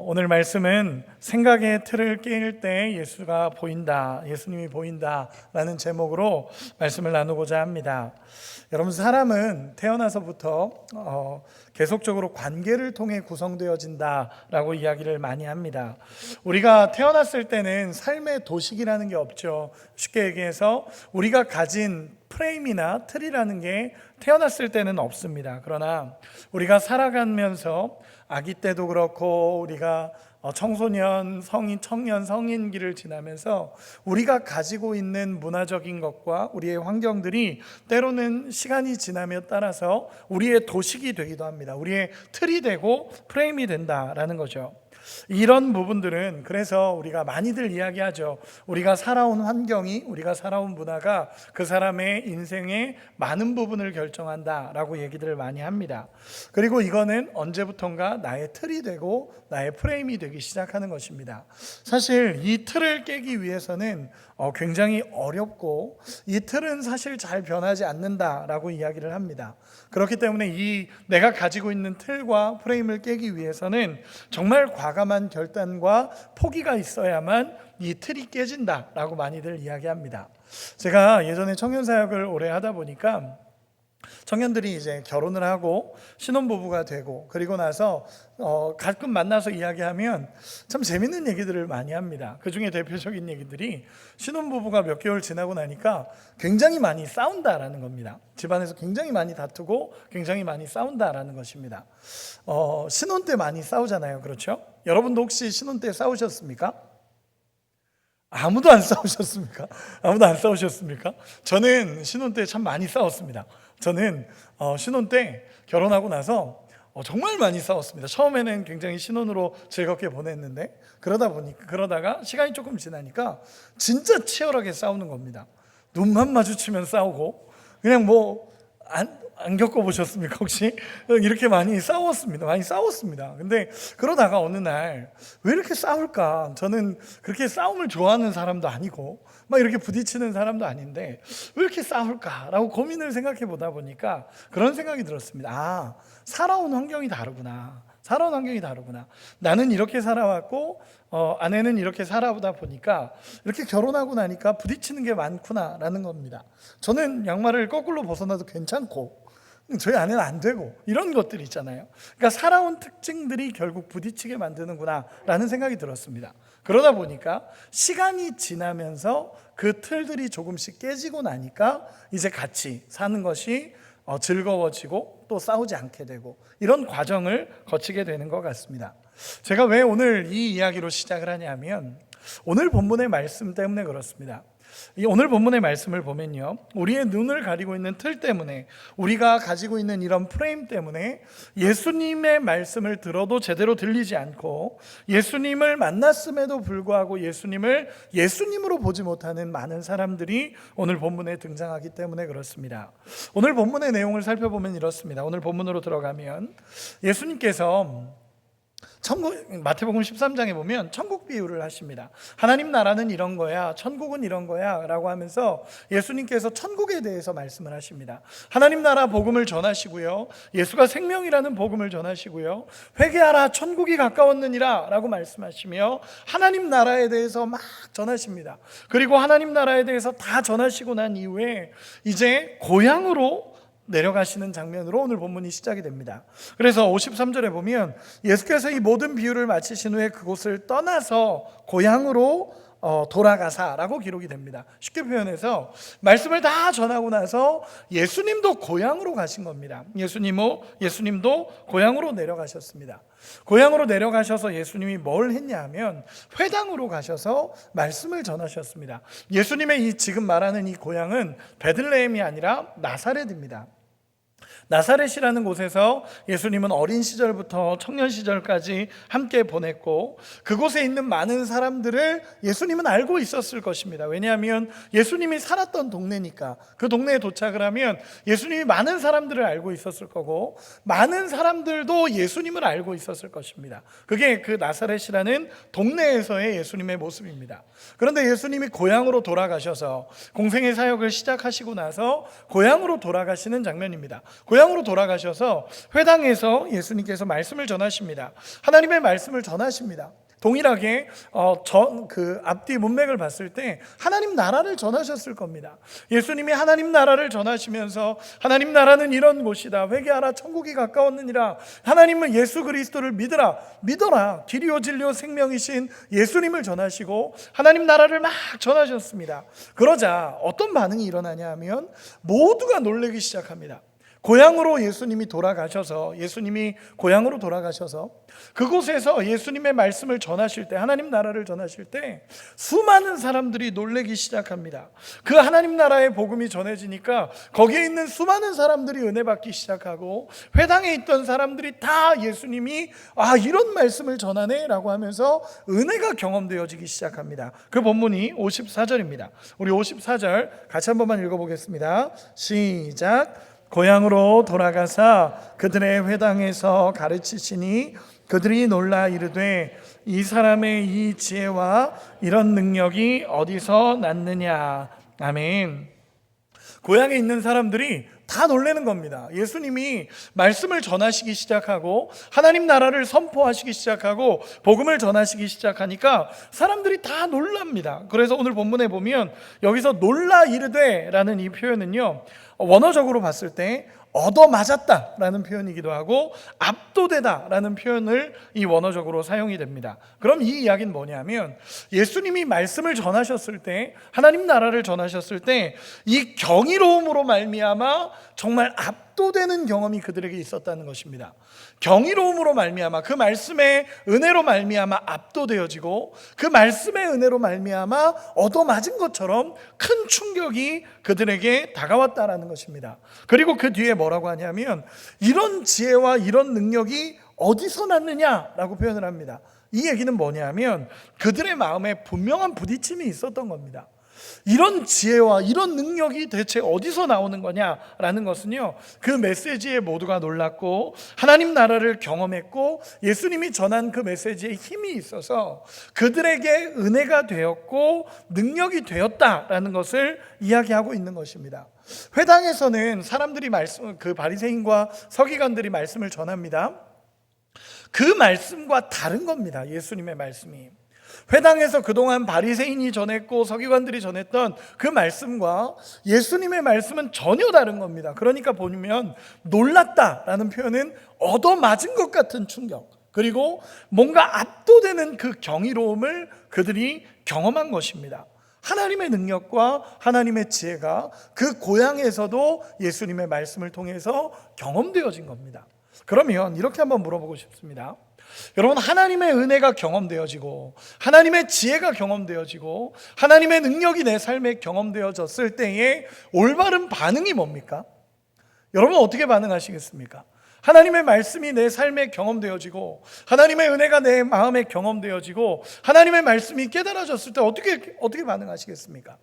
오늘 말씀은 생각의 틀을 깰 때 예수가 보인다, 예수님이 보인다라는 제목으로 말씀을 나누고자 합니다. 여러분, 사람은 태어나서부터 계속적으로 관계를 통해 구성되어진다라고 이야기를 많이 합니다. 우리가 태어났을 때는 삶의 도식이라는 게 없죠. 쉽게 얘기해서 우리가 가진 프레임이나 틀이라는 게 태어났을 때는 없습니다. 그러나 우리가 살아가면서 아기 때도 그렇고 우리가 청소년, 성인, 청년, 성인기를 지나면서 우리가 가지고 있는 문화적인 것과 우리의 환경들이 때로는 시간이 지남에 따라서 우리의 도식이 되기도 합니다. 우리의 틀이 되고 프레임이 된다라는 거죠. 이런 부분들은 그래서 우리가 많이들 이야기하죠. 우리가 살아온 환경이, 우리가 살아온 문화가 그 사람의 인생의 많은 부분을 결정한다라고 얘기들을 많이 합니다. 그리고 이거는 언제부턴가 나의 틀이 되고 나의 프레임이 되기 시작하는 것입니다. 사실 이 틀을 깨기 위해서는 굉장히 어렵고 이 틀은 사실 잘 변하지 않는다라고 이야기를 합니다. 그렇기 때문에 이 내가 가지고 있는 틀과 프레임을 깨기 위해서는 정말 과감한 결단과 포기가 있어야만 이 틀이 깨진다라고 많이들 이야기합니다. 제가 예전에 청년 사역을 오래 하다 보니까 청년들이 이제 결혼을 하고 신혼부부가 되고 그리고 나서 가끔 만나서 이야기하면 참 재밌는 얘기들을 많이 합니다. 그 중에 대표적인 얘기들이 신혼부부가 몇 개월 지나고 나니까 굉장히 많이 싸운다라는 겁니다. 집안에서 굉장히 많이 다투고 굉장히 많이 싸운다라는 것입니다. 신혼 때 많이 싸우잖아요. 그렇죠? 여러분도 혹시 신혼 때 싸우셨습니까? 아무도 안 싸우셨습니까? 아무도 안 싸우셨습니까? 저는 신혼 때 참 많이 싸웠습니다. 저는 신혼 때 결혼하고 나서 정말 많이 싸웠습니다. 처음에는 굉장히 신혼으로 즐겁게 보냈는데 그러다가 시간이 조금 지나니까 진짜 치열하게 싸우는 겁니다. 눈만 마주치면 싸우고 그냥 안 겪어보셨습니까? 혹시? 이렇게 많이 싸웠습니다. 근데 그러다가 어느 날 왜 이렇게 싸울까? 저는 그렇게 싸움을 좋아하는 사람도 아니고 막 이렇게 부딪히는 사람도 아닌데 왜 이렇게 싸울까라고 고민을 생각해 보다 보니까 그런 생각이 들었습니다. 살아온 환경이 다르구나. 나는 이렇게 살아왔고 아내는 이렇게 살아보다 보니까 이렇게 결혼하고 나니까 부딪히는 게 많구나라는 겁니다. 저는 양말을 거꾸로 벗어나도 괜찮고 저희 아내는 안 되고 이런 것들이 있잖아요. 그러니까 살아온 특징들이 결국 부딪히게 만드는구나라는 생각이 들었습니다. 그러다 보니까 시간이 지나면서 그 틀들이 조금씩 깨지고 나니까 이제 같이 사는 것이 즐거워지고 또 싸우지 않게 되고 이런 과정을 거치게 되는 것 같습니다. 제가 왜 오늘 이 이야기로 시작을 하냐면 오늘 본문의 말씀 때문에 그렇습니다. 오늘 본문의 말씀을 보면요, 우리의 눈을 가리고 있는 틀 때문에, 우리가 가지고 있는 이런 프레임 때문에 예수님의 말씀을 들어도 제대로 들리지 않고 예수님을 만났음에도 불구하고 예수님을 예수님으로 보지 못하는 많은 사람들이 오늘 본문에 등장하기 때문에 그렇습니다. 오늘 본문의 내용을 살펴보면 이렇습니다. 오늘 본문으로 들어가면 예수님께서 마태복음 13장에 보면 천국 비유를 하십니다. 하나님 나라는 이런 거야, 천국은 이런 거야 라고 하면서 예수님께서 천국에 대해서 말씀을 하십니다. 하나님 나라 복음을 전하시고요, 예수가 생명이라는 복음을 전하시고요, 회개하라 천국이 가까웠느니라 라고 말씀하시며 하나님 나라에 대해서 막 전하십니다. 그리고 하나님 나라에 대해서 다 전하시고 난 이후에 이제 고향으로 내려가시는 장면으로 오늘 본문이 시작이 됩니다. 그래서 53절에 보면 예수께서 이 모든 비유를 마치신 후에 그곳을 떠나서 고향으로 돌아가사라고 기록이 됩니다. 쉽게 표현해서 말씀을 다 전하고 나서 예수님도 고향으로 가신 겁니다. 예수님도 고향으로 내려가셨습니다. 고향으로 내려가셔서 예수님이 뭘 했냐 하면 회당으로 가셔서 말씀을 전하셨습니다. 예수님의 이 지금 말하는 이 고향은 베들레헴이 아니라 나사렛입니다. 나사렛이라는 곳에서 예수님은 어린 시절부터 청년 시절까지 함께 보냈고 그곳에 있는 많은 사람들을 예수님은 알고 있었을 것입니다. 왜냐하면 예수님이 살았던 동네니까. 그 동네에 도착을 하면 예수님이 많은 사람들을 알고 있었을 거고 많은 사람들도 예수님을 알고 있었을 것입니다. 그게 그 나사렛이라는 동네에서의 예수님의 모습입니다. 그런데 예수님이 고향으로 돌아가셔서 공생의 사역을 시작하시고 나서 고향으로 돌아가시는 장면입니다. 고향으로 돌아가셔서 회당에서 예수님께서 말씀을 전하십니다. 하나님의 말씀을 전하십니다. 동일하게 앞뒤 문맥을 봤을 때 하나님 나라를 전하셨을 겁니다. 예수님이 하나님 나라를 전하시면서 하나님 나라는 이런 곳이다, 회개하라, 천국이 가까웠느니라, 하나님은 예수 그리스도를 믿어라, 길이요 진리요 생명이신 예수님을 전하시고 하나님 나라를 막 전하셨습니다. 그러자 어떤 반응이 일어나냐 하면 모두가 놀라기 시작합니다. 예수님이 고향으로 돌아가셔서 그곳에서 예수님의 말씀을 전하실 때, 하나님 나라를 전하실 때 수많은 사람들이 놀라기 시작합니다. 그 하나님 나라의 복음이 전해지니까 거기에 있는 수많은 사람들이 은혜 받기 시작하고, 회당에 있던 사람들이 다 예수님이 이런 말씀을 전하네 라고 하면서 은혜가 경험되어지기 시작합니다. 그 본문이 54절입니다. 우리 54절 같이 한 번만 읽어보겠습니다. 시작. 고향으로 돌아가사 그들의 회당에서 가르치시니 그들이 놀라 이르되 이 사람의 이 지혜와 이런 능력이 어디서 났느냐. 아멘. 고향에 있는 사람들이 다 놀라는 겁니다. 예수님이 말씀을 전하시기 시작하고 하나님 나라를 선포하시기 시작하고 복음을 전하시기 시작하니까 사람들이 다 놀랍니다. 그래서 오늘 본문에 보면 여기서 놀라 이르되 라는 이 표현은요, 원어적으로 봤을 때 얻어맞았다 라는 표현이기도 하고 압도되다 라는 표현을 이 원어적으로 사용이 됩니다. 그럼 이 이야기는 뭐냐면, 예수님이 말씀을 전하셨을 때, 하나님 나라를 전하셨을 때 이 경이로움으로 말미암아 정말 압도되는 경험이 그들에게 있었다는 것입니다. 경이로움으로 말미암아, 그 말씀의 은혜로 말미암아 압도되어지고 그 말씀의 은혜로 말미암아 얻어맞은 것처럼 큰 충격이 그들에게 다가왔다라는 것입니다. 그리고 그 뒤에 뭐라고 하냐면, 이런 지혜와 이런 능력이 어디서 났느냐라고 표현을 합니다. 이 얘기는 뭐냐면 그들의 마음에 분명한 부딪힘이 있었던 겁니다. 이런 지혜와 이런 능력이 대체 어디서 나오는 거냐라는 것은요, 그 메시지에 모두가 놀랐고 하나님 나라를 경험했고 예수님이 전한 그 메시지에 힘이 있어서 그들에게 은혜가 되었고 능력이 되었다라는 것을 이야기하고 있는 것입니다. 회당에서는 사람들이 그 바리새인과 서기관들이 말씀을 전합니다. 그 말씀과 다른 겁니다. 예수님의 말씀이. 회당에서 그동안 바리새인이 전했고 서기관들이 전했던 그 말씀과 예수님의 말씀은 전혀 다른 겁니다. 그러니까 보면 놀랐다라는 표현은 얻어맞은 것 같은 충격, 그리고 뭔가 압도되는 그 경이로움을 그들이 경험한 것입니다. 하나님의 능력과 하나님의 지혜가 그 고향에서도 예수님의 말씀을 통해서 경험되어진 겁니다. 그러면 이렇게 한번 물어보고 싶습니다. 여러분, 하나님의 은혜가 경험되어지고 하나님의 지혜가 경험되어지고 하나님의 능력이 내 삶에 경험되어졌을 때의 올바른 반응이 뭡니까? 여러분 어떻게 반응하시겠습니까? 하나님의 말씀이 내 삶에 경험되어지고 하나님의 은혜가 내 마음에 경험되어지고 하나님의 말씀이 깨달아졌을 때 어떻게 반응하시겠습니까?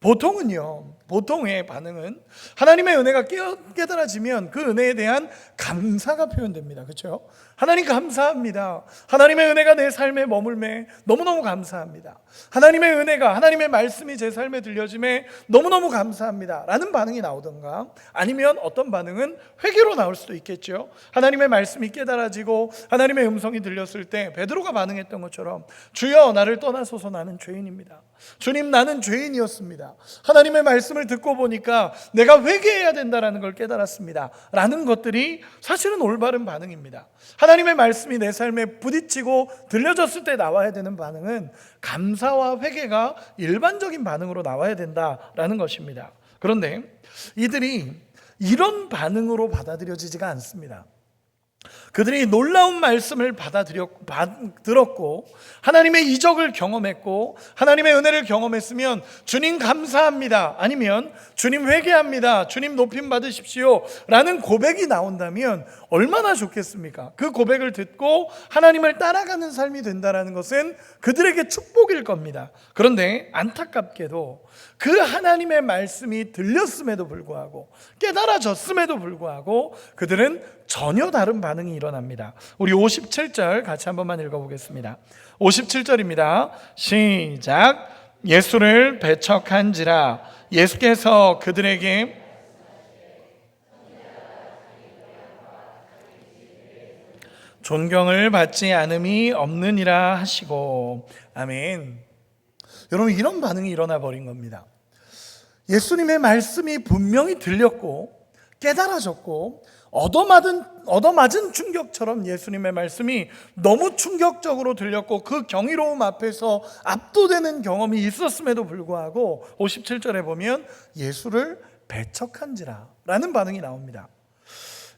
보통의 반응은 하나님의 은혜가 깨달아지면 그 은혜에 대한 감사가 표현됩니다. 그렇죠? 하나님 감사합니다. 하나님의 은혜가 내 삶에 머물매 너무너무 감사합니다. 하나님의 은혜가, 하나님의 말씀이 제 삶에 들려짐에 너무너무 감사합니다 라는 반응이 나오던가, 아니면 어떤 반응은 회개로 나올 수도 있겠죠. 하나님의 말씀이 깨달아지고 하나님의 음성이 들렸을 때 베드로가 반응했던 것처럼, 주여 나를 떠나소서, 나는 죄인입니다. 주님, 나는 죄인이었습니다. 하나님의 말씀을 듣고 보니까 내가 회개해야 된다는 걸 깨달았습니다 라는 것들이 사실은 올바른 반응입니다. 하나님의 말씀이 내 삶에 부딪히고 들려졌을 때 나와야 되는 반응은 감사와 회개가 일반적인 반응으로 나와야 된다라는 것입니다. 그런데 이들이 이런 반응으로 받아들여지지가 않습니다. 그들이 놀라운 말씀을 들었고 하나님의 이적을 경험했고 하나님의 은혜를 경험했으면 주님 감사합니다, 아니면 주님 회개합니다, 주님 높임 받으십시오 라는 고백이 나온다면 얼마나 좋겠습니까? 그 고백을 듣고 하나님을 따라가는 삶이 된다는 것은 그들에게 축복일 겁니다. 그런데 안타깝게도 그 하나님의 말씀이 들렸음에도 불구하고 깨달아졌음에도 불구하고 그들은 전혀 다른 반응이 일어납니다. 우리 57절 같이 한 번만 읽어보겠습니다. 57절입니다. 시작. 예수를 배척한지라 예수께서 그들에게 존경을 받지 않음이 없느니라 하시고. 아멘. 여러분, 이런 반응이 일어나 버린 겁니다. 예수님의 말씀이 분명히 들렸고 깨달아졌고 얻어맞은 충격처럼 예수님의 말씀이 너무 충격적으로 들렸고 그 경이로움 앞에서 압도되는 경험이 있었음에도 불구하고 57절에 보면 예수를 배척한지라 라는 반응이 나옵니다.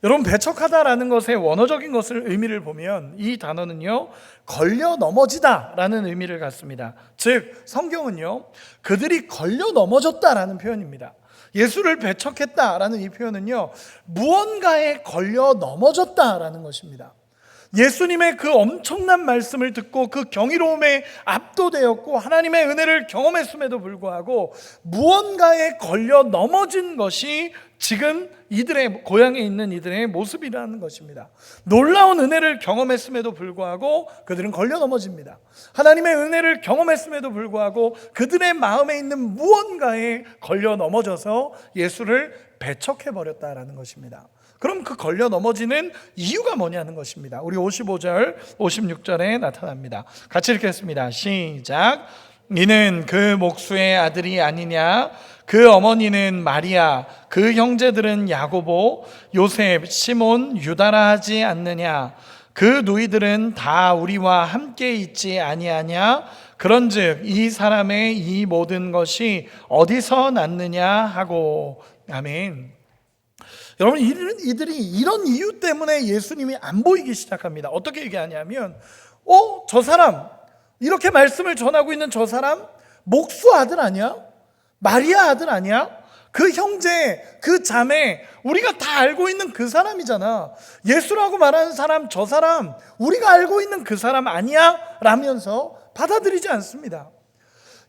여러분, 배척하다라는 것의 원어적인 것을 의미를 보면 이 단어는요, 걸려 넘어지다 라는 의미를 갖습니다. 즉 성경은요, 그들이 걸려 넘어졌다라는 표현입니다. 예수를 배척했다라는 이 표현은요, 무언가에 걸려 넘어졌다라는 것입니다. 예수님의 그 엄청난 말씀을 듣고 그 경이로움에 압도되었고 하나님의 은혜를 경험했음에도 불구하고 무언가에 걸려 넘어진 것이 지금 이들의 고향에 있는 이들의 모습이라는 것입니다. 놀라운 은혜를 경험했음에도 불구하고 그들은 걸려 넘어집니다. 하나님의 은혜를 경험했음에도 불구하고 그들의 마음에 있는 무언가에 걸려 넘어져서 예수를 배척해버렸다라는 것입니다. 그럼 그 걸려 넘어지는 이유가 뭐냐는 것입니다. 우리 55절, 56절에 나타납니다. 같이 읽겠습니다. 시작. 이는 그 목수의 아들이 아니냐? 그 어머니는 마리아, 그 형제들은 야고보, 요셉, 시몬, 유다라 하지 않느냐? 그 누이들은 다 우리와 함께 있지 아니하냐? 그런즉 이 사람의 이 모든 것이 어디서 났느냐 하고. 아멘. 여러분, 이들이 이런 이유 때문에 예수님이 안 보이기 시작합니다. 어떻게 얘기하냐면 저 사람, 이렇게 말씀을 전하고 있는 저 사람 목수 아들 아니야? 마리아 아들 아니야? 그 형제, 그 자매, 우리가 다 알고 있는 그 사람이잖아. 예수라고 말하는 사람, 저 사람, 우리가 알고 있는 그 사람 아니야? 라면서 받아들이지 않습니다.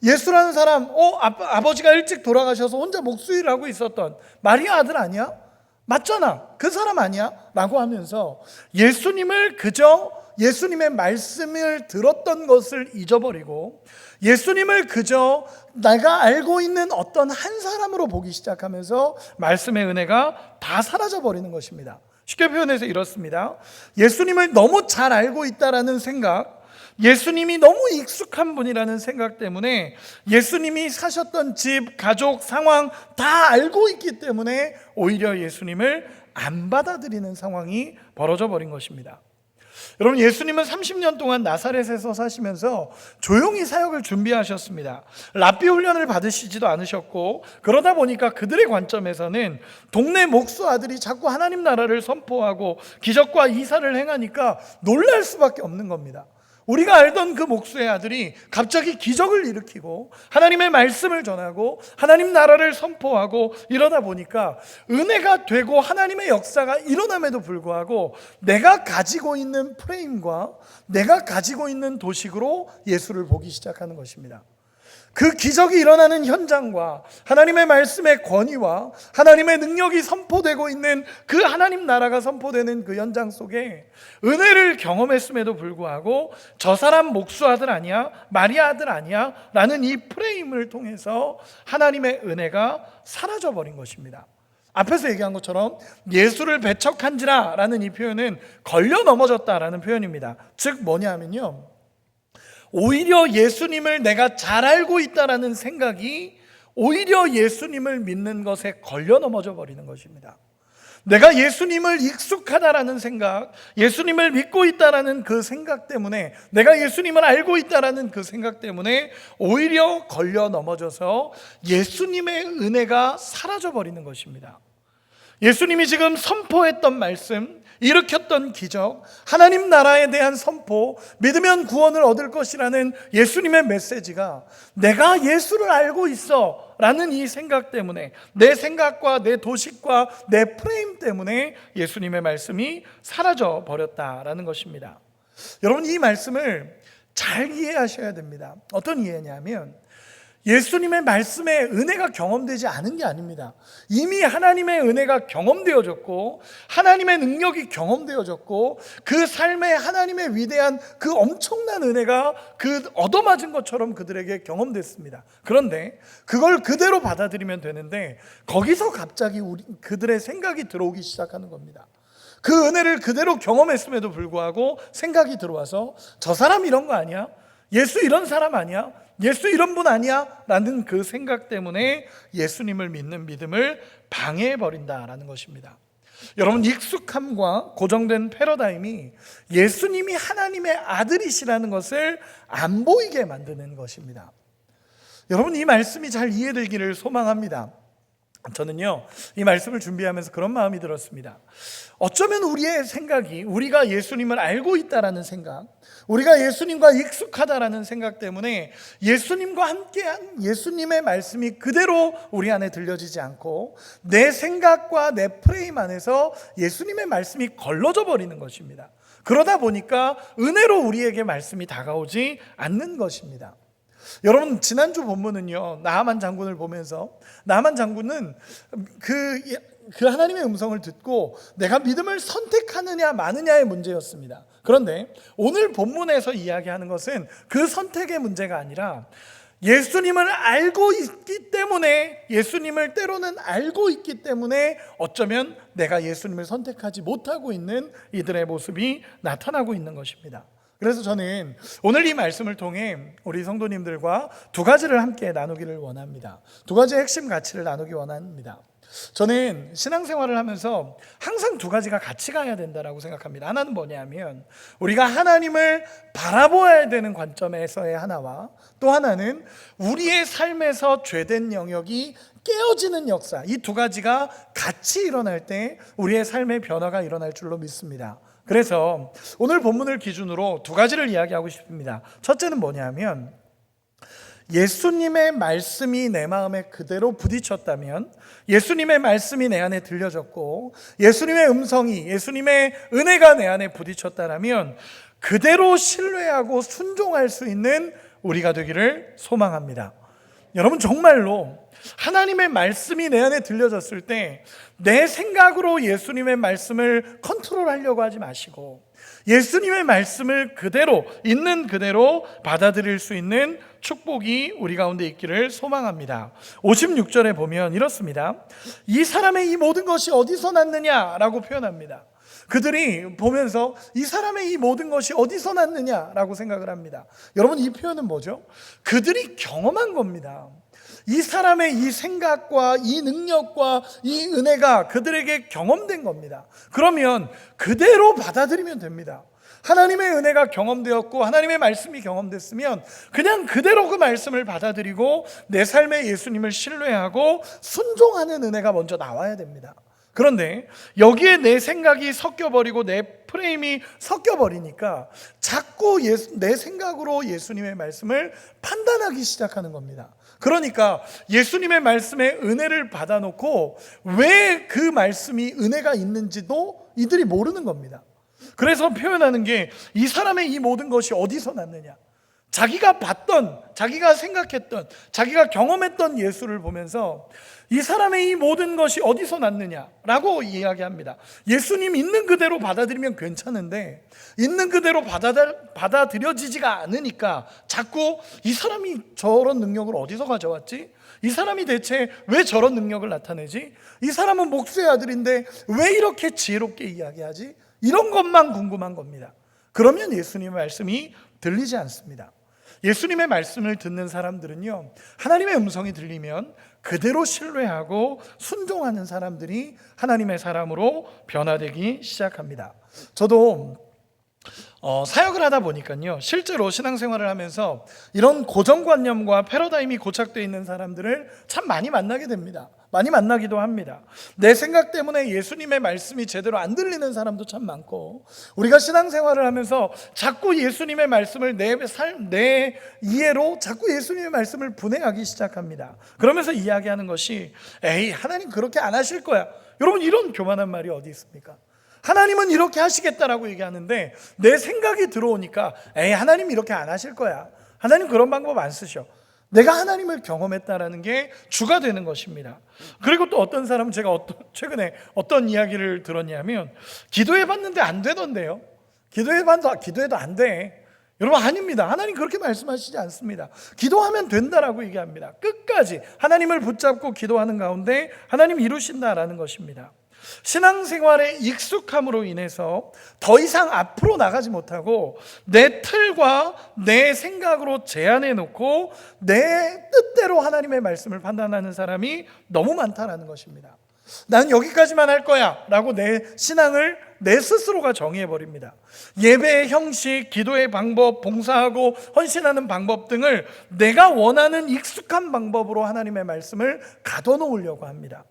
예수라는 사람, 아버지가 일찍 돌아가셔서 혼자 목수일을 하고 있었던 마리아 아들 아니야? 맞잖아, 그 사람 아니야? 라고 하면서 예수님을 그저 예수님의 말씀을 들었던 것을 잊어버리고 예수님을 그저 내가 알고 있는 어떤 한 사람으로 보기 시작하면서 말씀의 은혜가 다 사라져버리는 것입니다. 쉽게 표현해서 이렇습니다. 예수님을 너무 잘 알고 있다라는 생각, 예수님이 너무 익숙한 분이라는 생각 때문에 예수님이 사셨던 집, 가족, 상황 다 알고 있기 때문에 오히려 예수님을 안 받아들이는 상황이 벌어져 버린 것입니다. 여러분, 예수님은 30년 동안 나사렛에서 사시면서 조용히 사역을 준비하셨습니다. 랍비 훈련을 받으시지도 않으셨고, 그러다 보니까 그들의 관점에서는 동네 목수 아들이 자꾸 하나님 나라를 선포하고 기적과 이사를 행하니까 놀랄 수밖에 없는 겁니다. 우리가 알던 그 목수의 아들이 갑자기 기적을 일으키고 하나님의 말씀을 전하고 하나님 나라를 선포하고 이러다 보니까 은혜가 되고 하나님의 역사가 일어남에도 불구하고 내가 가지고 있는 프레임과 내가 가지고 있는 도식으로 예수를 보기 시작하는 것입니다. 그 기적이 일어나는 현장과 하나님의 말씀의 권위와 하나님의 능력이 선포되고 있는 그 하나님 나라가 선포되는 그 현장 속에 은혜를 경험했음에도 불구하고 저 사람 목수 아들 아니야? 마리아 아들 아니야? 라는 이 프레임을 통해서 하나님의 은혜가 사라져버린 것입니다. 앞에서 얘기한 것처럼 예수를 배척한지라 라는 이 표현은 걸려 넘어졌다라는 표현입니다. 즉 뭐냐 하면요, 오히려 예수님을 내가 잘 알고 있다라는 생각이 오히려 예수님을 믿는 것에 걸려 넘어져 버리는 것입니다. 내가 예수님을 익숙하다라는 생각, 예수님을 믿고 있다라는 그 생각 때문에, 내가 예수님을 알고 있다라는 그 생각 때문에 오히려 걸려 넘어져서 예수님의 은혜가 사라져 버리는 것입니다. 예수님이 지금 선포했던 말씀, 일으켰던 기적, 하나님 나라에 대한 선포, 믿으면 구원을 얻을 것이라는 예수님의 메시지가 내가 예수를 알고 있어 라는 이 생각 때문에, 내 생각과 내 도식과 내 프레임 때문에 예수님의 말씀이 사라져 버렸다라는 것입니다. 여러분, 이 말씀을 잘 이해하셔야 됩니다. 어떤 이해냐면 예수님의 말씀에 은혜가 경험되지 않은 게 아닙니다. 이미 하나님의 은혜가 경험되어졌고 하나님의 능력이 경험되어졌고 그 삶에 하나님의 위대한 그 엄청난 은혜가 그 얻어맞은 것처럼 그들에게 경험됐습니다. 그런데 그걸 그대로 받아들이면 되는데 거기서 갑자기 그들의 생각이 들어오기 시작하는 겁니다. 그 은혜를 그대로 경험했음에도 불구하고 생각이 들어와서 저 사람 이런 거 아니야? 예수 이런 사람 아니야? 예수 이런 분 아니야? 라는 그 생각 때문에 예수님을 믿는 믿음을 방해해버린다라는 것입니다. 여러분, 익숙함과 고정된 패러다임이 예수님이 하나님의 아들이시라는 것을 안 보이게 만드는 것입니다. 여러분, 이 말씀이 잘 이해되기를 소망합니다. 저는요, 이 말씀을 준비하면서 그런 마음이 들었습니다. 어쩌면 우리의 생각이, 우리가 예수님을 알고 있다라는 생각, 우리가 예수님과 익숙하다라는 생각 때문에 예수님과 함께한 예수님의 말씀이 그대로 우리 안에 들려지지 않고 내 생각과 내 프레임 안에서 예수님의 말씀이 걸러져 버리는 것입니다. 그러다 보니까 은혜로 우리에게 말씀이 다가오지 않는 것입니다. 여러분, 지난주 본문은요, 나하만 장군을 보면서 나하만 장군은 그 하나님의 음성을 듣고 내가 믿음을 선택하느냐 마느냐의 문제였습니다. 그런데 오늘 본문에서 이야기하는 것은 그 선택의 문제가 아니라 예수님을 알고 있기 때문에, 예수님을 때로는 알고 있기 때문에 어쩌면 내가 예수님을 선택하지 못하고 있는 이들의 모습이 나타나고 있는 것입니다. 그래서 저는 오늘 이 말씀을 통해 우리 성도님들과 두 가지를 함께 나누기를 원합니다. 두 가지의 핵심 가치를 나누기 원합니다. 저는 신앙생활을 하면서 항상 두 가지가 같이 가야 된다고 생각합니다. 하나는 뭐냐면 우리가 하나님을 바라보아야 되는 관점에서의 하나와, 또 하나는 우리의 삶에서 죄된 영역이 깨어지는 역사, 이 두 가지가 같이 일어날 때 우리의 삶의 변화가 일어날 줄로 믿습니다. 그래서 오늘 본문을 기준으로 두 가지를 이야기하고 싶습니다. 첫째는 뭐냐면 예수님의 말씀이 내 마음에 그대로 부딪혔다면, 예수님의 말씀이 내 안에 들려졌고 예수님의 음성이, 예수님의 은혜가 내 안에 부딪혔다면 그대로 신뢰하고 순종할 수 있는 우리가 되기를 소망합니다. 여러분, 정말로 하나님의 말씀이 내 안에 들려졌을 때 내 생각으로 예수님의 말씀을 컨트롤하려고 하지 마시고 예수님의 말씀을 그대로, 있는 그대로 받아들일 수 있는 축복이 우리 가운데 있기를 소망합니다. 56절에 보면 이렇습니다. 이 사람의 이 모든 것이 어디서 났느냐라고 표현합니다. 그들이 보면서 이 사람의 이 모든 것이 어디서 났느냐라고 생각을 합니다. 여러분, 이 표현은 뭐죠? 그들이 경험한 겁니다. 이 사람의 이 생각과 이 능력과 이 은혜가 그들에게 경험된 겁니다. 그러면 그대로 받아들이면 됩니다. 하나님의 은혜가 경험되었고 하나님의 말씀이 경험됐으면 그냥 그대로 그 말씀을 받아들이고 내 삶에 예수님을 신뢰하고 순종하는 은혜가 먼저 나와야 됩니다. 그런데 여기에 내 생각이 섞여버리고 내 프레임이 섞여버리니까 자꾸 내 생각으로 예수님의 말씀을 판단하기 시작하는 겁니다. 그러니까 예수님의 말씀에 은혜를 받아놓고 왜 그 말씀이 은혜가 있는지도 이들이 모르는 겁니다. 그래서 표현하는 게 이 사람의 이 모든 것이 어디서 났느냐, 자기가 봤던, 자기가 생각했던, 자기가 경험했던 예수를 보면서 이 사람의 이 모든 것이 어디서 났느냐라고 이야기합니다. 예수님 있는 그대로 받아들이면 괜찮은데 있는 그대로 받아들여지지가 않으니까 자꾸 이 사람이 저런 능력을 어디서 가져왔지? 이 사람이 대체 왜 저런 능력을 나타내지? 이 사람은 목수의 아들인데 왜 이렇게 지혜롭게 이야기하지? 이런 것만 궁금한 겁니다. 그러면 예수님의 말씀이 들리지 않습니다. 예수님의 말씀을 듣는 사람들은요, 하나님의 음성이 들리면 그대로 신뢰하고 순종하는 사람들이 하나님의 사람으로 변화되기 시작합니다. 저도 사역을 하다 보니까요, 실제로 신앙생활을 하면서 이런 고정관념과 패러다임이 고착되어 있는 사람들을 참 많이 만나게 됩니다. 많이 만나기도 합니다. 내 생각 때문에 예수님의 말씀이 제대로 안 들리는 사람도 참 많고, 우리가 신앙생활을 하면서 자꾸 예수님의 말씀을 내 이해로 자꾸 예수님의 말씀을 분해하기 시작합니다. 그러면서 이야기하는 것이 에이, 하나님 그렇게 안 하실 거야. 여러분, 이런 교만한 말이 어디 있습니까? 하나님은 이렇게 하시겠다라고 얘기하는데 내 생각이 들어오니까 에이, 하나님 이렇게 안 하실 거야. 하나님 그런 방법 안 쓰셔. 내가 하나님을 경험했다라는 게 주가 되는 것입니다. 그리고 또 어떤 사람은 제가 최근에 어떤 이야기를 들었냐면 기도해봤는데 안 되던데요. 기도해도 안 돼. 여러분, 아닙니다. 하나님 그렇게 말씀하시지 않습니다. 기도하면 된다라고 얘기합니다. 끝까지 하나님을 붙잡고 기도하는 가운데 하나님 이루신다라는 것입니다. 신앙생활의 익숙함으로 인해서 더 이상 앞으로 나가지 못하고 내 틀과 내 생각으로 제한해 놓고 내 뜻대로 하나님의 말씀을 판단하는 사람이 너무 많다라는 것입니다. 나는 여기까지만 할 거야 라고 내 신앙을 내 스스로가 정의해버립니다. 예배의 형식, 기도의 방법, 봉사하고 헌신하는 방법 등을 내가 원하는 익숙한 방법으로 하나님의 말씀을 가둬놓으려고 합니다.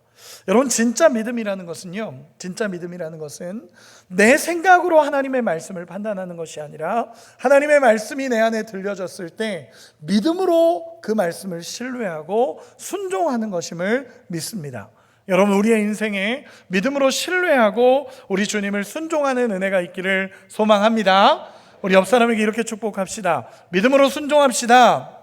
여러분, 진짜 믿음이라는 것은요, 진짜 믿음이라는 것은 내 생각으로 하나님의 말씀을 판단하는 것이 아니라 하나님의 말씀이 내 안에 들려졌을 때 믿음으로 그 말씀을 신뢰하고 순종하는 것임을 믿습니다. 여러분, 우리의 인생에 믿음으로 신뢰하고 우리 주님을 순종하는 은혜가 있기를 소망합니다. 우리 옆 사람에게 이렇게 축복합시다. 믿음으로 순종합시다.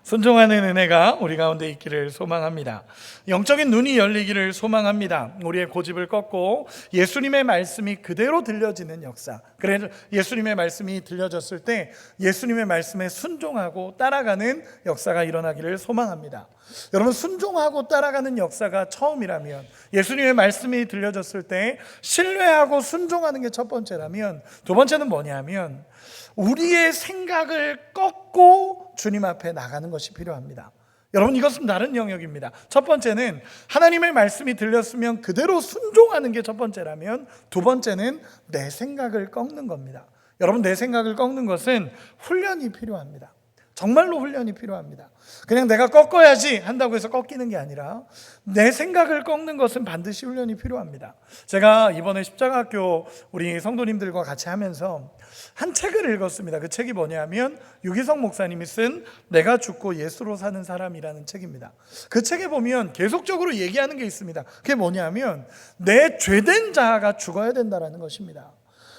순종하는 은혜가 우리 가운데 있기를 소망합니다. 영적인 눈이 열리기를 소망합니다. 우리의 고집을 꺾고 예수님의 말씀이 그대로 들려지는 역사, 그래서 예수님의 말씀이 들려졌을 때 예수님의 말씀에 순종하고 따라가는 역사가 일어나기를 소망합니다. 여러분, 순종하고 따라가는 역사가 처음이라면, 예수님의 말씀이 들려졌을 때 신뢰하고 순종하는 게 첫 번째라면, 두 번째는 뭐냐면 우리의 생각을 꺾고 주님 앞에 나가는 것이 필요합니다. 여러분, 이것은 다른 영역입니다. 첫 번째는 하나님의 말씀이 들렸으면 그대로 순종하는 게 첫 번째라면, 두 번째는 내 생각을 꺾는 겁니다. 여러분, 내 생각을 꺾는 것은 훈련이 필요합니다. 정말로 훈련이 필요합니다. 그냥 내가 꺾어야지 한다고 해서 꺾이는 게 아니라 내 생각을 꺾는 것은 반드시 훈련이 필요합니다. 제가 이번에 십자가학교 우리 성도님들과 같이 하면서 한 책을 읽었습니다. 그 책이 뭐냐면 유기성 목사님이 쓴 내가 죽고 예수로 사는 사람이라는 책입니다. 그 책에 보면 계속적으로 얘기하는 게 있습니다. 그게 뭐냐면 내 죄된 자아가 죽어야 된다는 것입니다.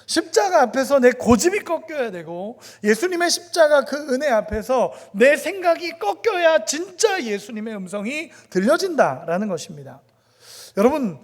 십자가 앞에서 내 고집이 꺾여야 되고, 예수님의 십자가 그 은혜 앞에서 내 생각이 꺾여야 진짜 예수님의 음성이 들려진다라는 것입니다. 여러분,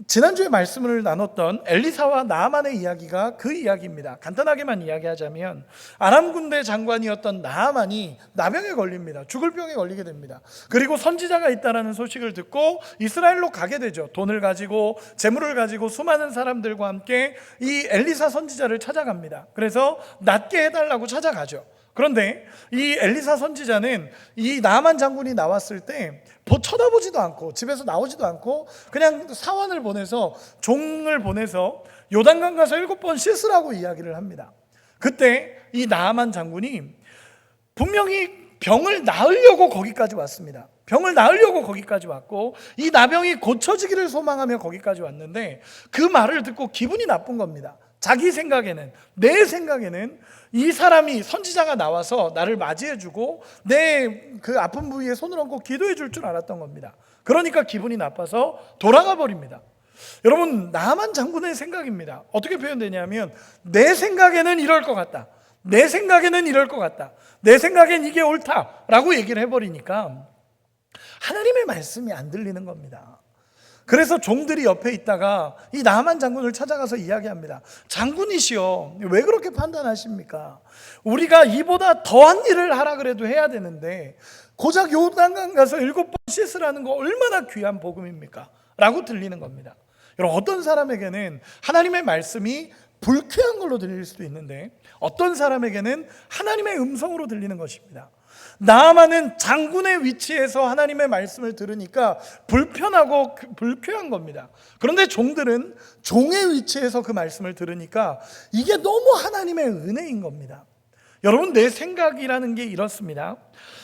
지난주에 말씀을 나눴던 엘리사와 나아만의 이야기가 그 이야기입니다. 간단하게만 이야기하자면 아람 군대 장관이었던 나아만이 나병에 걸립니다. 죽을 병에 걸리게 됩니다. 그리고 선지자가 있다는 소식을 듣고 이스라엘로 가게 되죠. 돈을 가지고 재물을 가지고 수많은 사람들과 함께 이 엘리사 선지자를 찾아갑니다. 그래서 낫게 해달라고 찾아가죠. 그런데 이 엘리사 선지자는 이 나아만 장군이 나왔을 때 쳐다보지도 않고 집에서 나오지도 않고 그냥 사원을 보내서, 종을 보내서 요단강 가서 7번 씻으라고 이야기를 합니다. 그때 이 나아만 장군이 분명히 병을 나으려고 거기까지 왔습니다. 병을 나으려고 거기까지 왔고 이 나병이 고쳐지기를 소망하며 거기까지 왔는데 그 말을 듣고 기분이 나쁜 겁니다. 자기 생각에는, 내 생각에는 이 사람이, 선지자가 나와서 나를 맞이해주고 내 그 아픈 부위에 손을 얹고 기도해 줄 줄 알았던 겁니다. 그러니까 기분이 나빠서 돌아가 버립니다. 여러분, 나만 장군의 생각입니다. 어떻게 표현되냐면 내 생각에는 이럴 것 같다, 내 생각에는 이럴 것 같다, 내 생각엔 이게 옳다라고 얘기를 해버리니까 하나님의 말씀이 안 들리는 겁니다. 그래서 종들이 옆에 있다가 이 나아만 장군을 찾아가서 이야기합니다. 장군이시여, 왜 그렇게 판단하십니까? 우리가 이보다 더한 일을 하라 그래도 해야 되는데 고작 요단강 가서 7번 씻으라는 거 얼마나 귀한 복음입니까? 라고 들리는 겁니다. 여러분, 어떤 사람에게는 하나님의 말씀이 불쾌한 걸로 들릴 수도 있는데 어떤 사람에게는 하나님의 음성으로 들리는 것입니다. 나아만은 장군의 위치에서 하나님의 말씀을 들으니까 불편하고 불쾌한 겁니다. 그런데 종들은 종의 위치에서 그 말씀을 들으니까 이게 너무 하나님의 은혜인 겁니다. 여러분, 내 생각이라는 게 이렇습니다.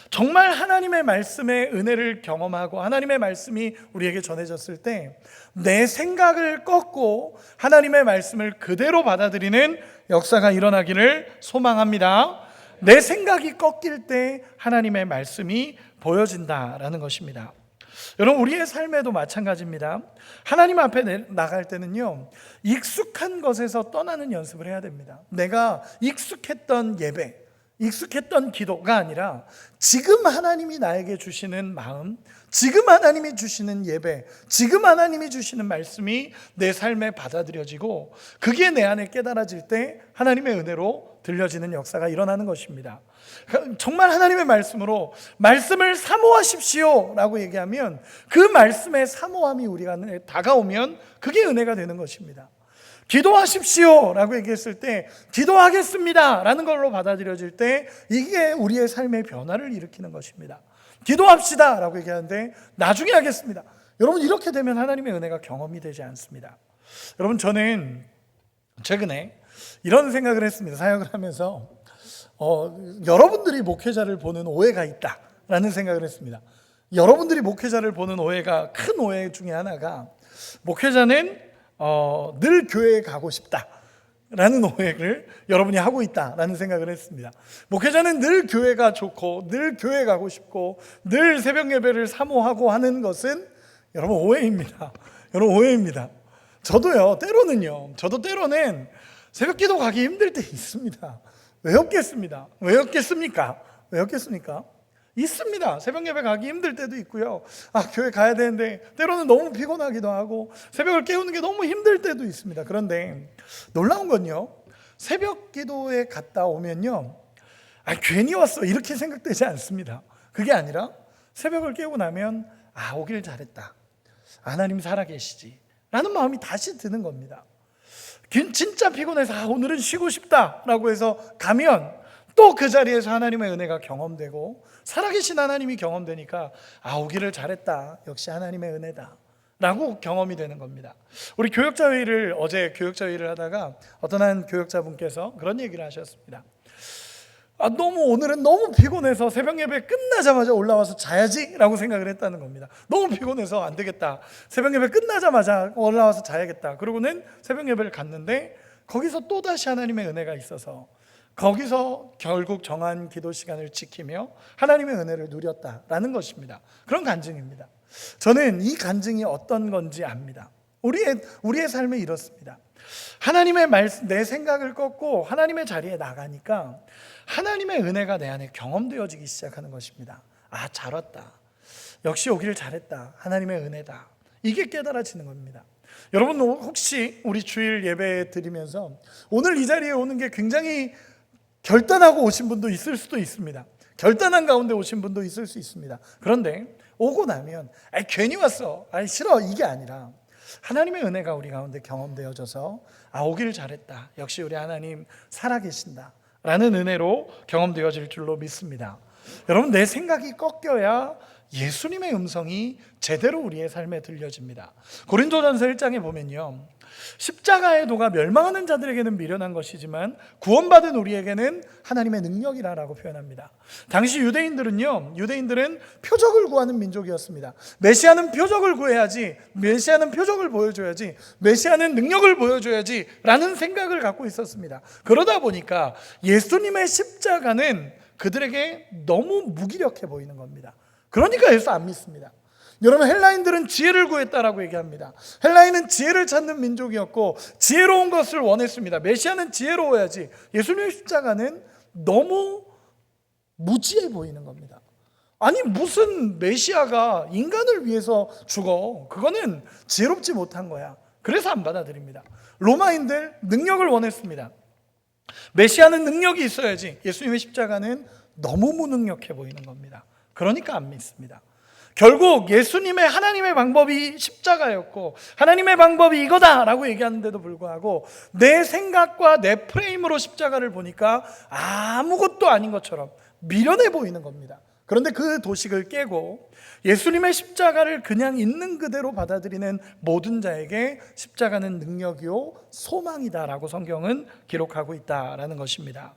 정말 하나님의 말씀의 은혜를 경험하고 하나님의 말씀이 우리에게 전해졌을 때 내 생각을 꺾고 하나님의 말씀을 그대로 받아들이는 역사가 일어나기를 소망합니다. 내 생각이 꺾일 때 하나님의 말씀이 보여진다라는 것입니다. 여러분, 우리의 삶에도 마찬가지입니다. 하나님 앞에 나갈 때는요, 익숙한 것에서 떠나는 연습을 해야 됩니다. 내가 익숙했던 예배, 익숙했던 기도가 아니라 지금 하나님이 나에게 주시는 마음, 지금 하나님이 주시는 예배, 지금 하나님이 주시는 말씀이 내 삶에 받아들여지고 그게 내 안에 깨달아질 때 하나님의 은혜로 들려지는 역사가 일어나는 것입니다. 정말 하나님의 말씀으로 말씀을 사모하십시오 라고 얘기하면 그 말씀의 사모함이 우리가 다가오면 그게 은혜가 되는 것입니다. 기도하십시오 라고 얘기했을 때 기도하겠습니다 라는 걸로 받아들여질 때 이게 우리의 삶의 변화를 일으키는 것입니다. 기도합시다 라고 얘기하는데 나중에 하겠습니다. 여러분, 이렇게 되면 하나님의 은혜가 경험이 되지 않습니다. 여러분, 저는 최근에 이런 생각을 했습니다. 사역을 하면서 여러분들이 목회자를 보는 오해가 있다라는 생각을 했습니다. 여러분들이 목회자를 보는 오해가, 큰 오해 중에 하나가 목회자는 늘 교회에 가고 싶다라는 오해를 여러분이 하고 있다라는 생각을 했습니다. 목회자는 늘 교회가 좋고 늘 교회 가고 싶고 늘 새벽 예배를 사모하고 하는 것은 여러분 오해입니다. 여러분 오해입니다. 저도 때로는 새벽 기도 가기 힘들 때 있습니다. 왜 없겠습니까? 있습니다. 새벽 예배 가기 힘들 때도 있고요. 교회 가야 되는데 때로는 너무 피곤하기도 하고 새벽을 깨우는 게 너무 힘들 때도 있습니다. 그런데 놀라운 건요, 새벽 기도에 갔다 오면요, 괜히 왔어 이렇게 생각되지 않습니다. 그게 아니라 새벽을 깨우고 나면 오길 잘했다, 하나님 살아계시지 라는 마음이 다시 드는 겁니다. 진짜 피곤해서 오늘은 쉬고 싶다라고 해서 가면 또 그 자리에서 하나님의 은혜가 경험되고 살아계신 하나님이 경험되니까 오기를 잘했다, 역시 하나님의 은혜다 라고 경험이 되는 겁니다. 우리 어제 교역자 회의를 하다가 어떤 한 교역자분께서 그런 얘기를 하셨습니다. 오늘은 너무 피곤해서 새벽 예배 끝나자마자 올라와서 자야지 라고 생각을 했다는 겁니다. 너무 피곤해서 안 되겠다, 새벽 예배 끝나자마자 올라와서 자야겠다. 그러고는 새벽 예배를 갔는데 거기서 또다시 하나님의 은혜가 있어서 거기서 결국 정한 기도 시간을 지키며 하나님의 은혜를 누렸다라는 것입니다. 그런 간증입니다. 저는 이 간증이 어떤 건지 압니다. 우리의 삶에 이렇습니다. 하나님의 말씀, 내 생각을 꺾고 하나님의 자리에 나가니까 하나님의 은혜가 내 안에 경험되어지기 시작하는 것입니다. 잘 왔다, 역시 오기를 잘했다, 하나님의 은혜다, 이게 깨달아지는 겁니다. 여러분, 혹시 우리 주일 예배 드리면서 오늘 이 자리에 오는 게 굉장히 결단하고 오신 분도 있을 수도 있습니다. 결단한 가운데 오신 분도 있을 수 있습니다. 그런데 오고 나면 괜히 왔어, 싫어, 이게 아니라 하나님의 은혜가 우리 가운데 경험되어져서 오기를 잘했다, 역시 우리 하나님 살아계신다 라는 은혜로 경험되어질 줄로 믿습니다. 여러분, 내 생각이 꺾여야 예수님의 음성이 제대로 우리의 삶에 들려집니다. 고린도전서 1장에 보면요, 십자가의 도가 멸망하는 자들에게는 미련한 것이지만 구원받은 우리에게는 하나님의 능력이라고 표현합니다. 당시 유대인들은 표적을 구하는 민족이었습니다. 메시아는 표적을 구해야지, 메시아는 표적을 보여줘야지, 메시아는 능력을 보여줘야지 라는 생각을 갖고 있었습니다. 그러다 보니까 예수님의 십자가는 그들에게 너무 무기력해 보이는 겁니다. 그러니까 예수 안 믿습니다. 여러분, 헬라인들은 지혜를 구했다라고 얘기합니다. 헬라인은 지혜를 찾는 민족이었고 지혜로운 것을 원했습니다. 메시아는 지혜로워야지. 예수님의 십자가는 너무 무지해 보이는 겁니다. 무슨 메시아가 인간을 위해서 죽어, 그거는 지혜롭지 못한 거야. 그래서 안 받아들입니다. 로마인들 능력을 원했습니다. 메시아는 능력이 있어야지. 예수님의 십자가는 너무 무능력해 보이는 겁니다. 그러니까 안 믿습니다. 결국 예수님의 하나님의 방법이 십자가였고 하나님의 방법이 이거다라고 얘기하는데도 불구하고 내 생각과 내 프레임으로 십자가를 보니까 아무것도 아닌 것처럼 미련해 보이는 겁니다. 그런데 그 도식을 깨고 예수님의 십자가를 그냥 있는 그대로 받아들이는 모든 자에게 십자가는 능력이요 소망이다라고 성경은 기록하고 있다라는 것입니다.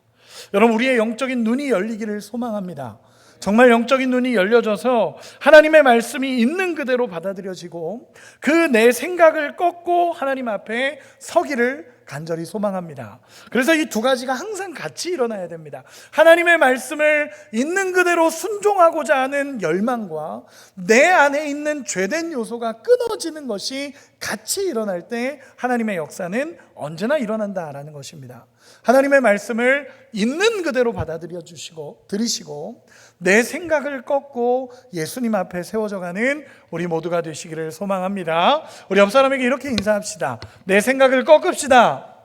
여러분, 우리의 영적인 눈이 열리기를 소망합니다. 정말 영적인 눈이 열려져서 하나님의 말씀이 있는 그대로 받아들여지고 그 내 생각을 꺾고 하나님 앞에 서기를 간절히 소망합니다. 그래서 이 두 가지가 항상 같이 일어나야 됩니다. 하나님의 말씀을 있는 그대로 순종하고자 하는 열망과 내 안에 있는 죄된 요소가 끊어지는 것이 같이 일어날 때 하나님의 역사는 언제나 일어난다라는 것입니다. 하나님의 말씀을 있는 그대로 받아들여 주시고 들으시고 내 생각을 꺾고 예수님 앞에 세워져 가는 우리 모두가 되시기를 소망합니다. 우리 옆 사람에게 이렇게 인사합시다. 내 생각을 꺾읍시다.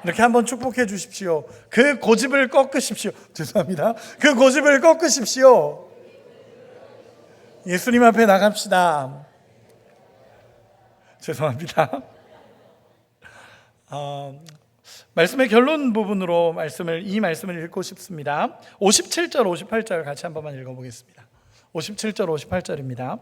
이렇게 한번 축복해 주십시오. 그 고집을 꺾으십시오. 죄송합니다. 그 고집을 꺾으십시오. 예수님 앞에 나갑시다. 죄송합니다. 말씀의 결론 부분으로 이 말씀을 읽고 싶습니다. 57절, 58절 같이 한 번만 읽어보겠습니다. 57절, 58절입니다.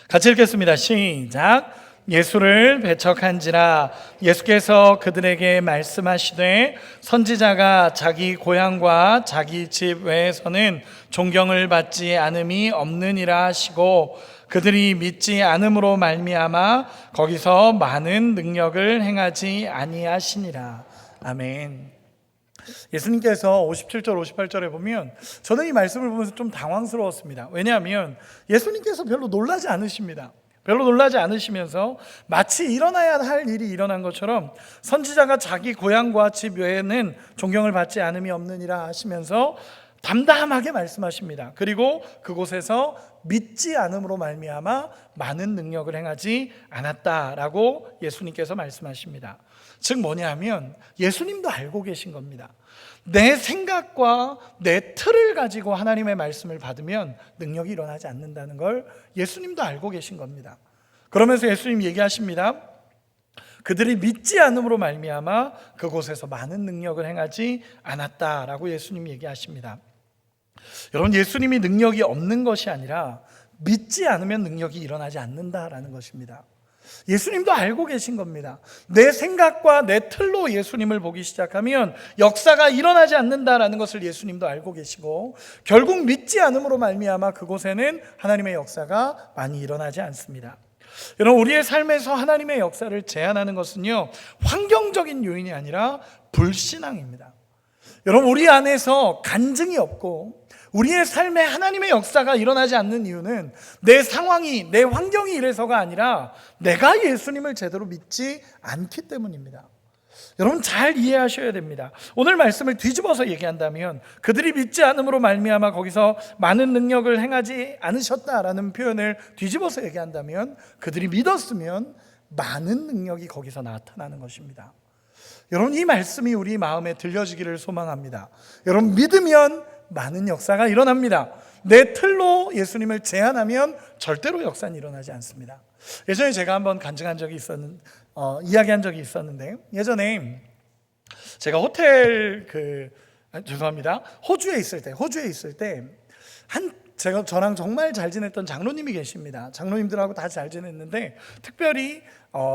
같이 읽겠습니다. 시작. 예수를 배척한지라 예수께서 그들에게 말씀하시되 선지자가 자기 고향과 자기 집 외에서는 존경을 받지 않음이 없느니라 하시고 그들이 믿지 않음으로 말미암아 거기서 많은 능력을 행하지 아니하시니라. 아멘. 예수님께서 57절 58절에 보면 저는 이 말씀을 보면서 좀 당황스러웠습니다. 왜냐하면 예수님께서 별로 놀라지 않으십니다. 별로 놀라지 않으시면서 마치 일어나야 할 일이 일어난 것처럼 선지자가 자기 고향과 집 외에는 존경을 받지 않음이 없느니라 하시면서 담담하게 말씀하십니다. 그리고 그곳에서 믿지 않음으로 말미암아 많은 능력을 행하지 않았다라고 예수님께서 말씀하십니다. 즉 뭐냐면 예수님도 알고 계신 겁니다. 내 생각과 내 틀을 가지고 하나님의 말씀을 받으면 능력이 일어나지 않는다는 걸 예수님도 알고 계신 겁니다. 그러면서 예수님 얘기하십니다. 그들이 믿지 않음으로 말미암아 그곳에서 많은 능력을 행하지 않았다라고 예수님이 얘기하십니다. 여러분, 예수님이 능력이 없는 것이 아니라 믿지 않으면 능력이 일어나지 않는다라는 것입니다. 예수님도 알고 계신 겁니다. 내 생각과 내 틀로 예수님을 보기 시작하면 역사가 일어나지 않는다라는 것을 예수님도 알고 계시고 결국 믿지 않음으로 말미암아 그곳에는 하나님의 역사가 많이 일어나지 않습니다. 여러분, 우리의 삶에서 하나님의 역사를 제한하는 것은요, 환경적인 요인이 아니라 불신앙입니다. 여러분, 우리 안에서 간증이 없고 우리의 삶에 하나님의 역사가 일어나지 않는 이유는 내 상황이, 내 환경이 이래서가 아니라 내가 예수님을 제대로 믿지 않기 때문입니다. 여러분, 잘 이해하셔야 됩니다. 오늘 말씀을 뒤집어서 얘기한다면 그들이 믿지 않음으로 말미암아 거기서 많은 능력을 행하지 않으셨다라는 표현을 뒤집어서 얘기한다면 그들이 믿었으면 많은 능력이 거기서 나타나는 것입니다. 여러분, 이 말씀이 우리 마음에 들려지기를 소망합니다. 여러분, 믿으면 많은 역사가 일어납니다. 내 틀로 예수님을 제한하면 절대로 역사는 일어나지 않습니다. 예전에 제가 한번 간증한 적이 이야기한 적이 있었는데, 예전에 제가 호주에 있을 때 저랑 정말 잘 지냈던 장로님이 계십니다. 장로님들하고 다 잘 지냈는데 특별히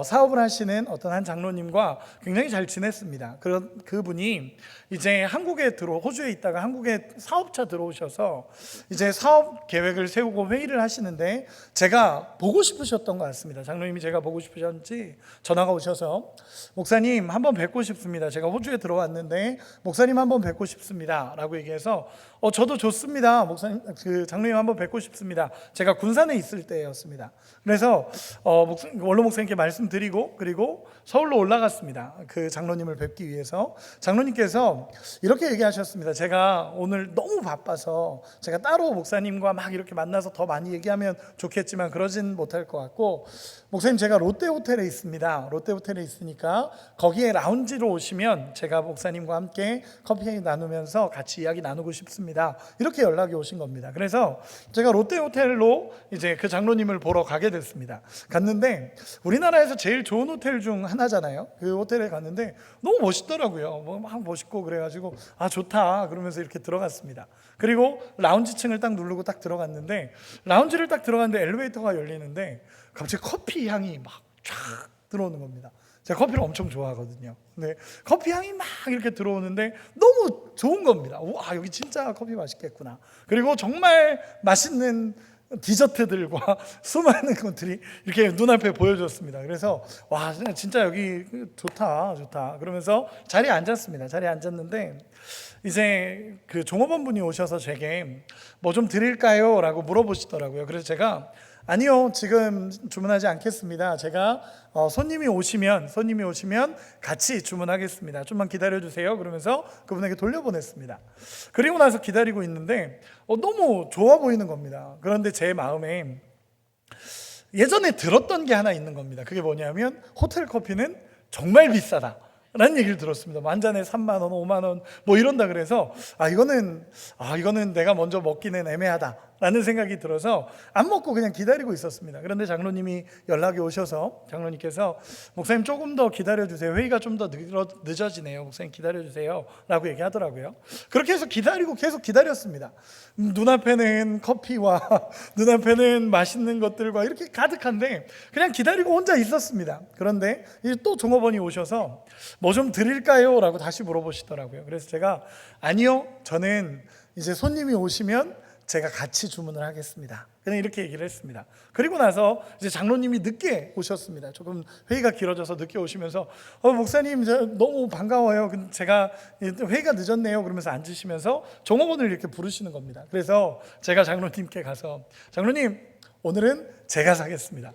사업을 하시는 어떤 한 장로님과 굉장히 잘 지냈습니다. 그분이 이제 호주에 있다가 한국에 사업차 들어오셔서 이제 사업 계획을 세우고 회의를 하시는데 제가 보고 싶으셨던 것 같습니다. 장로님이 제가 보고 싶으셨는지 전화가 오셔서 목사님 한번 뵙고 싶습니다. 제가 호주에 들어왔는데 목사님 한번 뵙고 싶습니다. 라고 얘기해서 저도 좋습니다. 목사님, 장로님 한번 뵙고 싶습니다. 제가 군산에 있을 때였습니다. 그래서 원로 목사님께 말씀드리고 그리고 서울로 올라갔습니다. 그 장로님을 뵙기 위해서. 장로님께서 이렇게 얘기하셨습니다. 제가 오늘 너무 바빠서 제가 따로 목사님과 막 이렇게 만나서 더 많이 얘기하면 좋겠지만 그러진 못할 것 같고, 목사님 제가 롯데호텔에 있습니다. 롯데호텔에 있으니까 거기에 라운지로 오시면 제가 목사님과 함께 커피 나누면서 같이 이야기 나누고 싶습니다. 이렇게 연락이 오신 겁니다. 그래서 제가 롯데호텔로 이제 그 장로님을 보러 가게 됐습니다. 갔는데 우리나라에서 제일 좋은 호텔 중 하나잖아요. 그 호텔에 갔는데 너무 멋있더라고요. 막 멋있고 그래가지고 좋다 그러면서 이렇게 들어갔습니다. 그리고 라운지층을 딱 누르고 딱 들어갔는데 라운지를 딱 들어갔는데 엘리베이터가 열리는데 갑자기 커피 향이 막 쫙 들어오는 겁니다. 제가 커피를 엄청 좋아하거든요. 근데 커피 향이 막 이렇게 들어오는데 너무 좋은 겁니다. 와, 여기 진짜 커피 맛있겠구나. 그리고 정말 맛있는 디저트들과 수많은 것들이 이렇게 눈앞에 보여줬습니다. 그래서 와, 진짜 여기 좋다 그러면서 자리에 앉았습니다. 자리에 앉았는데 이제 그 종업원 분이 오셔서 제게 뭐 좀 드릴까요? 라고 물어보시더라고요. 그래서 제가 아니요, 지금 주문하지 않겠습니다. 제가 손님이 오시면 같이 주문하겠습니다. 좀만 기다려주세요. 그러면서 그분에게 돌려보냈습니다. 그리고 나서 기다리고 있는데 너무 좋아 보이는 겁니다. 그런데 제 마음에 예전에 들었던 게 하나 있는 겁니다. 그게 뭐냐면 호텔 커피는 정말 비싸다 라는 얘기를 들었습니다. 한 잔에 3만 원, 5만 원 뭐 이런다 그래서 이거는 내가 먼저 먹기는 애매하다 라는 생각이 들어서 안 먹고 그냥 기다리고 있었습니다. 그런데 장로님이 연락이 오셔서 장로님께서 목사님 조금 더 기다려주세요. 회의가 좀 더 늦어지네요. 목사님 기다려주세요 라고 얘기하더라고요. 그렇게 해서 계속 기다렸습니다. 눈앞에는 커피와 눈앞에는 맛있는 것들과 이렇게 가득한데 그냥 기다리고 혼자 있었습니다. 그런데 이제 또 종업원이 오셔서 뭐 좀 드릴까요? 라고 다시 물어보시더라고요. 그래서 제가 아니요, 저는 이제 손님이 오시면 제가 같이 주문을 하겠습니다. 그냥 이렇게 얘기를 했습니다. 그리고 나서 이제 장로님이 늦게 오셨습니다. 조금 회의가 길어져서 늦게 오시면서 목사님 너무 반가워요. 제가 회의가 늦었네요. 그러면서 앉으시면서 종업원을 이렇게 부르시는 겁니다. 그래서 제가 장로님께 가서 장로님, 오늘은 제가 사겠습니다.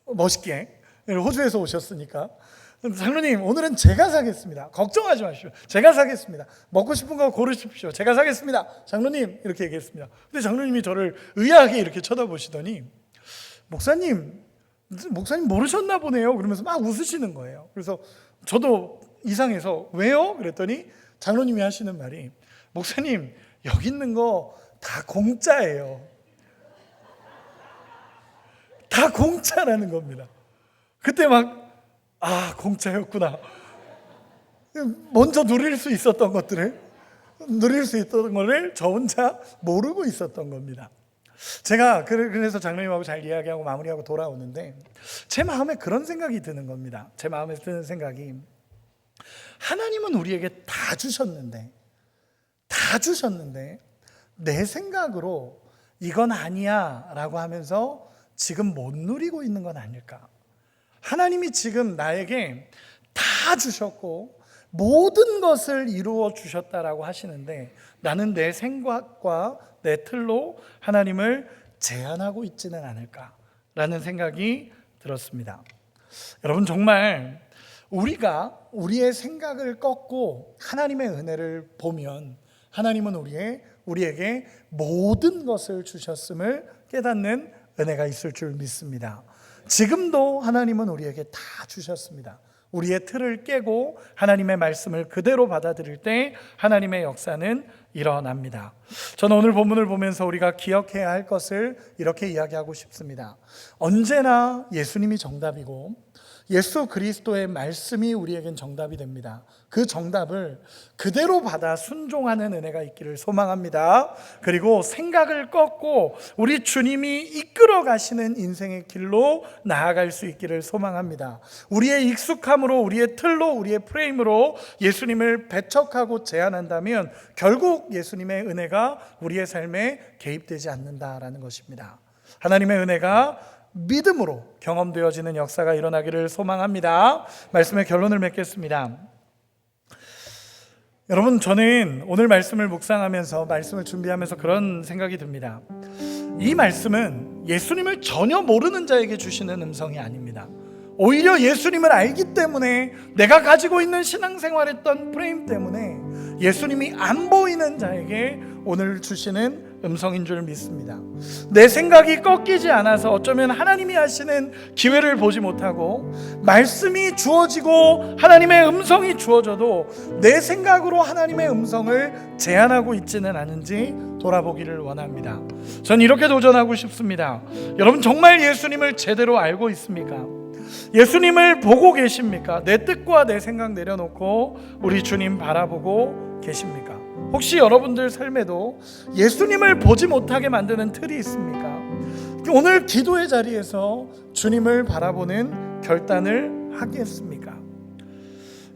멋있게 호주에서 오셨으니까 장로님, 오늘은 제가 사겠습니다. 걱정하지 마십시오. 제가 사겠습니다. 먹고 싶은 거 고르십시오. 제가 사겠습니다. 장로님, 이렇게 얘기했습니다. 근데 장로님이 저를 의아하게 이렇게 쳐다보시더니 목사님 모르셨나 보네요. 그러면서 막 웃으시는 거예요. 그래서 저도 이상해서 왜요? 그랬더니 장로님이 하시는 말이 목사님, 여기 있는 거 다 공짜예요. 다 공짜라는 겁니다. 그때 막 공짜였구나. 먼저 누릴 수 있었던 거를 저 혼자 모르고 있었던 겁니다. 제가 그래서 장로님하고 잘 이야기하고 마무리하고 돌아오는데 제 마음에 그런 생각이 드는 겁니다. 제 마음에 드는 생각이 하나님은 우리에게 다 주셨는데 내 생각으로 이건 아니야 라고 하면서 지금 못 누리고 있는 건 아닐까? 하나님이 지금 나에게 다 주셨고 모든 것을 이루어 주셨다라고 하시는데 나는 내 생각과 내 틀로 하나님을 제한하고 있지는 않을까라는 생각이 들었습니다. 여러분, 정말 우리가 우리의 생각을 꺾고 하나님의 은혜를 보면 하나님은 우리에게 모든 것을 주셨음을 깨닫는 은혜가 있을 줄 믿습니다. 지금도 하나님은 우리에게 다 주셨습니다. 우리의 틀을 깨고 하나님의 말씀을 그대로 받아들일 때 하나님의 역사는 일어납니다. 저는 오늘 본문을 보면서 우리가 기억해야 할 것을 이렇게 이야기하고 싶습니다. 언제나 예수님이 정답이고 예수 그리스도의 말씀이 우리에겐 정답이 됩니다. 그 정답을 그대로 받아 순종하는 은혜가 있기를 소망합니다. 그리고 생각을 꺾고 우리 주님이 이끌어 가시는 인생의 길로 나아갈 수 있기를 소망합니다. 우리의 익숙함으로, 우리의 틀로, 우리의 프레임으로 예수님을 배척하고 제한한다면 결국 예수님의 은혜가 우리의 삶에 개입되지 않는다라는 것입니다. 하나님의 은혜가 믿음으로 경험되어지는 역사가 일어나기를 소망합니다. 말씀의 결론을 맺겠습니다. 여러분, 저는 오늘 말씀을 묵상하면서 말씀을 준비하면서 그런 생각이 듭니다. 이 말씀은 예수님을 전혀 모르는 자에게 주시는 음성이 아닙니다. 오히려 예수님을 알기 때문에 내가 가지고 있는 신앙생활했던 프레임 때문에 예수님이 안 보이는 자에게 오늘 주시는 음성인 줄 믿습니다. 내 생각이 꺾이지 않아서 어쩌면 하나님이 하시는 기회를 보지 못하고 말씀이 주어지고 하나님의 음성이 주어져도 내 생각으로 하나님의 음성을 제한하고 있지는 않은지 돌아보기를 원합니다. 전 이렇게 도전하고 싶습니다. 여러분, 정말 예수님을 제대로 알고 있습니까? 예수님을 보고 계십니까? 내 뜻과 내 생각 내려놓고 우리 주님 바라보고 계십니까? 혹시 여러분들 삶에도 예수님을 보지 못하게 만드는 틀이 있습니까? 오늘 기도의 자리에서 주님을 바라보는 결단을 하겠습니까?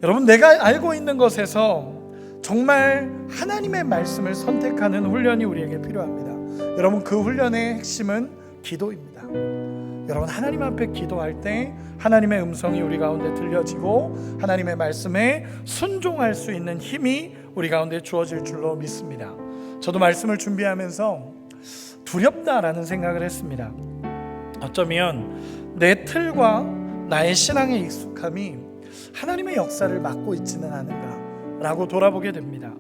여러분, 내가 알고 있는 것에서 정말 하나님의 말씀을 선택하는 훈련이 우리에게 필요합니다. 여러분, 그 훈련의 핵심은 기도입니다. 여러분, 하나님 앞에 기도할 때 하나님의 음성이 우리 가운데 들려지고 하나님의 말씀에 순종할 수 있는 힘이 우리 가운데 주어질 줄로 믿습니다. 저도 말씀을 준비하면서 두렵다라는 생각을 했습니다. 어쩌면 내 틀과 나의 신앙의 익숙함이 하나님의 역사를 맡고 있지는 않은가라고 돌아보게 됩니다.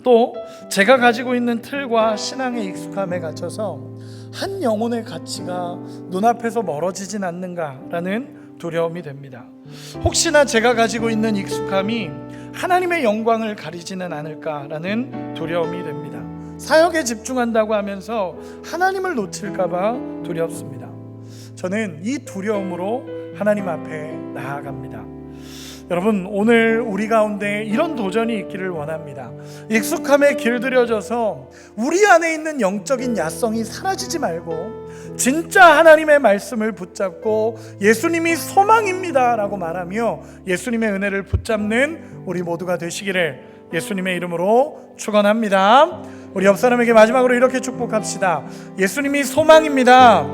또 제가 가지고 있는 틀과 신앙의 익숙함에 갇혀서 한 영혼의 가치가 눈앞에서 멀어지진 않는가라는 두려움이 됩니다. 혹시나 제가 가지고 있는 익숙함이 하나님의 영광을 가리지는 않을까라는 두려움이 됩니다. 사역에 집중한다고 하면서 하나님을 놓칠까봐 두렵습니다. 저는 이 두려움으로 하나님 앞에 나아갑니다. 여러분, 오늘 우리 가운데 이런 도전이 있기를 원합니다. 익숙함에 길들여져서 우리 안에 있는 영적인 야성이 사라지지 말고 진짜 하나님의 말씀을 붙잡고 예수님이 소망입니다 라고 말하며 예수님의 은혜를 붙잡는 우리 모두가 되시기를 예수님의 이름으로 축원합니다. 우리 옆 사람에게 마지막으로 이렇게 축복합시다. 예수님이 소망입니다.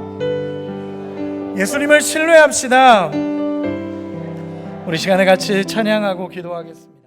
예수님을 신뢰합시다. 우리 시간에 같이 찬양하고 기도하겠습니다.